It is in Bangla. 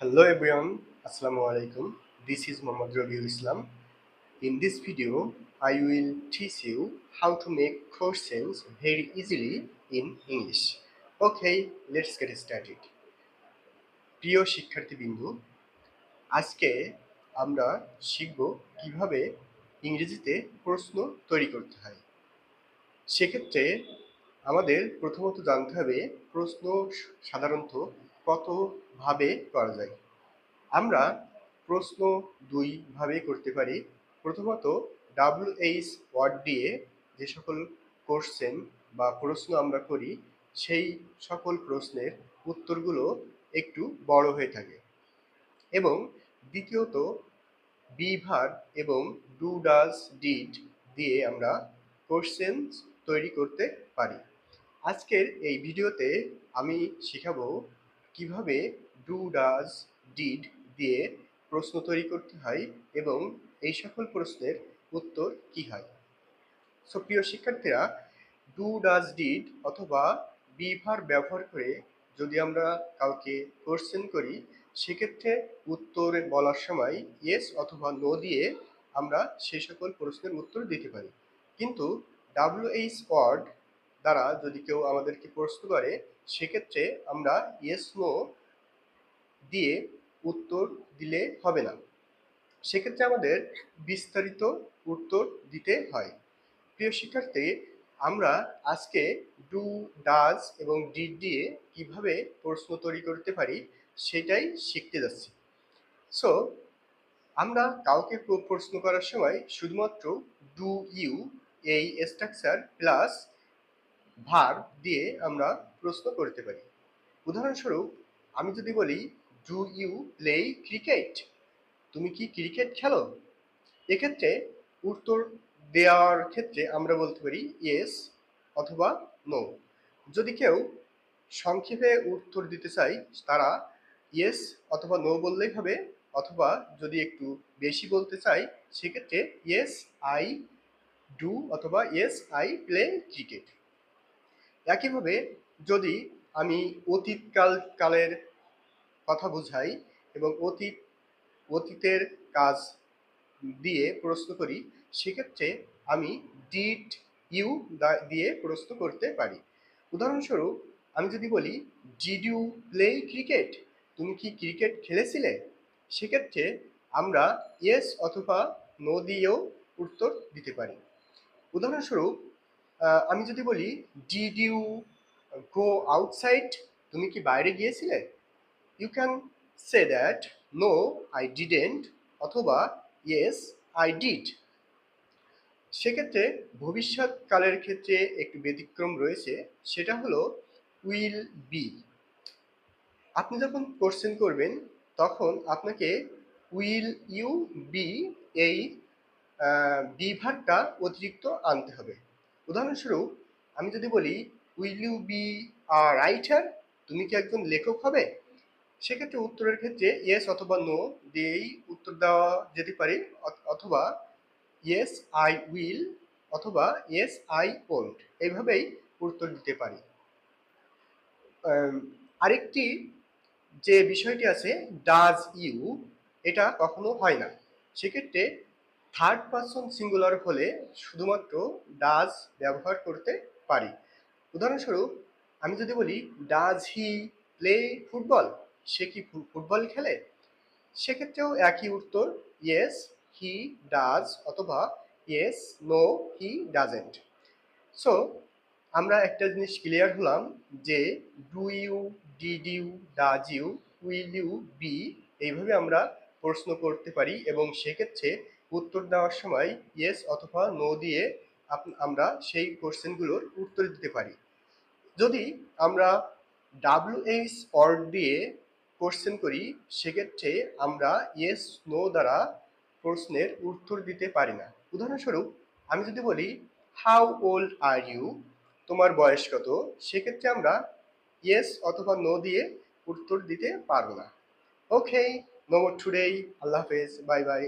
Hello everyone, Assalamu alaikum. This is Muhammad Rabiul Islam. In this video, I will teach you how to make questions very easily in English. Okay, let's get started. প্রিয় শিক্ষার্থীবৃন্দু, আজকে আমরা শিখব কিভাবে ইংরেজিতে প্রশ্ন তৈরি করতে হয়। সেক্ষেত্রে আমাদের প্রথমত জানতে হবে প্রশ্ন সাধারণত কতভাবে করা যায়। আমরা প্রশ্ন দুইভাবে করতে পারি। প্রথমত WH ওয়ার্ড দিয়ে যে সকল কোশ্চেন বা প্রশ্ন আমরা করি সেই সকল প্রশ্নের উত্তরগুলো একটু বড় হয়ে থাকে। এবং দ্বিতীয়ত বি ভার্ব এবং ডু ডাজ ডিড দিয়ে আমরা কোশ্চেন তৈরি করতে পারি। আজকের এই ভিডিওতে আমি শেখাবো কিভাবে ডু ডাজ ডিড দিয়ে প্রশ্ন তৈরি করতে হয় এবং এই সকল প্রশ্নের উত্তর কি হয়। সো প্রিয় শিক্ষার্থীরা, ডু ডাজ ডিড অথবা বি ভার্ব ব্যবহার করে যদি আমরা কাউকে কোশ্চেন করি সেক্ষেত্রে উত্তর বলার সময় ইয়েস অথবা নো দিয়ে আমরা সেই সকল প্রশ্নের উত্তর দিতে পারি। কিন্তু WH ওয়ার্ড দ্বারা যদি কেউ আমাদেরকে প্রশ্ন করে সেক্ষেত্রে আমরা ইয়েস নো দিয়ে উত্তর দিলে হবে না। সেক্ষেত্রে আমাদের বিস্তারিত উত্তর দিতে হয়। প্রিয় শিক্ষার্থী, আমরা আজকে ডু ডাজ এবং ডিড দিয়ে কিভাবে প্রশ্ন তৈরি করতে পারি সেটাই শিখতে যাচ্ছি। সো আমরা কাউকে প্রশ্ন করার সময় শুধুমাত্র ডু ইউ এই স্ট্রাকচার প্লাস ভার্ব দিয়ে আমরা প্রশ্ন করতে পারি। উদাহরণস্বরূপ আমি যদি বলি ডু ইউ প্লে ক্রিকেট, তুমি কি ক্রিকেট খেলো, এক্ষেত্রে উত্তর দেওয়ার ক্ষেত্রে আমরা বলতে পারি ইয়েস অথবা নো। যদি কেউ সংক্ষেপে উত্তর দিতে চাই তারা ইয়েস অথবা নো বললেই হবে, অথবা যদি একটু বেশি বলতে চাই সেক্ষেত্রে ইয়েস আই ডু অথবা ইয়েস আই প্লে ক্রিকেট। একইভাবে যদি আমি কালের কথা বুঝাই এবং অতীতের কাজ দিয়ে প্রশ্ন করি সেক্ষেত্রে আমি ডিড ইউ দিয়ে প্রশ্ন করতে পারি। উদাহরণস্বরূপ আমি যদি বলি ডিড ইউ প্লে ক্রিকেট, তুমি কি ক্রিকেট খেলেছিলে, সেক্ষেত্রে আমরা ইয়েস অথবা নো দিয়েও উত্তর দিতে পারি। উদাহরণস্বরূপ আমি যদি বলি ডিড ইউ গো আউটসাইড, তুমি কি বাইরে গিয়েছিলে, you can say that no I didn't অথবা ইয়েস আই ডিড। সেক্ষেত্রে ভবিষ্যৎকালের ক্ষেত্রে একটু ব্যতিক্রম রয়েছে, সেটা হলো উইল বি। আপনি যখন কোশ্চেন করবেন তখন আপনাকে উইল ইউ বি এই বি ভার্বটা অতিরিক্ত আনতে হবে। উদাহরণস্বরূপ আমি যদি বলি will you be a writer, তুমি কি একজন লেখক হবে, সেক্ষেত্রে উত্তরের ক্ষেত্রে ইয়েস অথবা নো দিয়েই উত্তর দেওয়া যেতে পারে, অথবা ইয়েস আই উইল অথবা ইয়েস আই ওন্ট, এইভাবেই উত্তর দিতে পারি। আরেকটি যে বিষয়টি আছে ডাজ ইউ, এটা কখনো হয় না। সেক্ষেত্রে থার্ড পারসন সিঙ্গুলার হলে শুধুমাত্র ডাজ ব্যবহার করতে পারি। উদাহরণস্বরূপ আমি যদি বলি ডাজ হি প্লে ফুটবল, সে কি ফুটবল খেলে, সেক্ষেত্রেও একই উত্তর ইয়েস হি ডাজ অথবা yes no he doesn't. So আমরা একটা জিনিস ক্লিয়ার হলাম যে do you, did you, does you, will you be এইভাবে আমরা প্রশ্ন করতে পারি এবং সেক্ষেত্রে উত্তর দেওয়ার সময় ইয়েস অথবা নো দিয়ে আমরা সেই কোশ্চেনগুলোর উত্তর দিতে পারি। যদি আমরা WH ওয়ার্ড দিয়ে কোশ্চেন করি সেক্ষেত্রে আমরা ইয়েস নো দ্বারা প্রশ্নের উত্তর দিতে পারি না। উদাহরণস্বরূপ আমি যদি বলি হাউ ওল্ড আর ইউ, তোমার বয়স কত, সেক্ষেত্রে আমরা ইয়েস অথবা নো দিয়ে উত্তর দিতে পারবো না। ওকে, নো মোর টুডে, আল্লাহ হাফেজ, বাই বাই।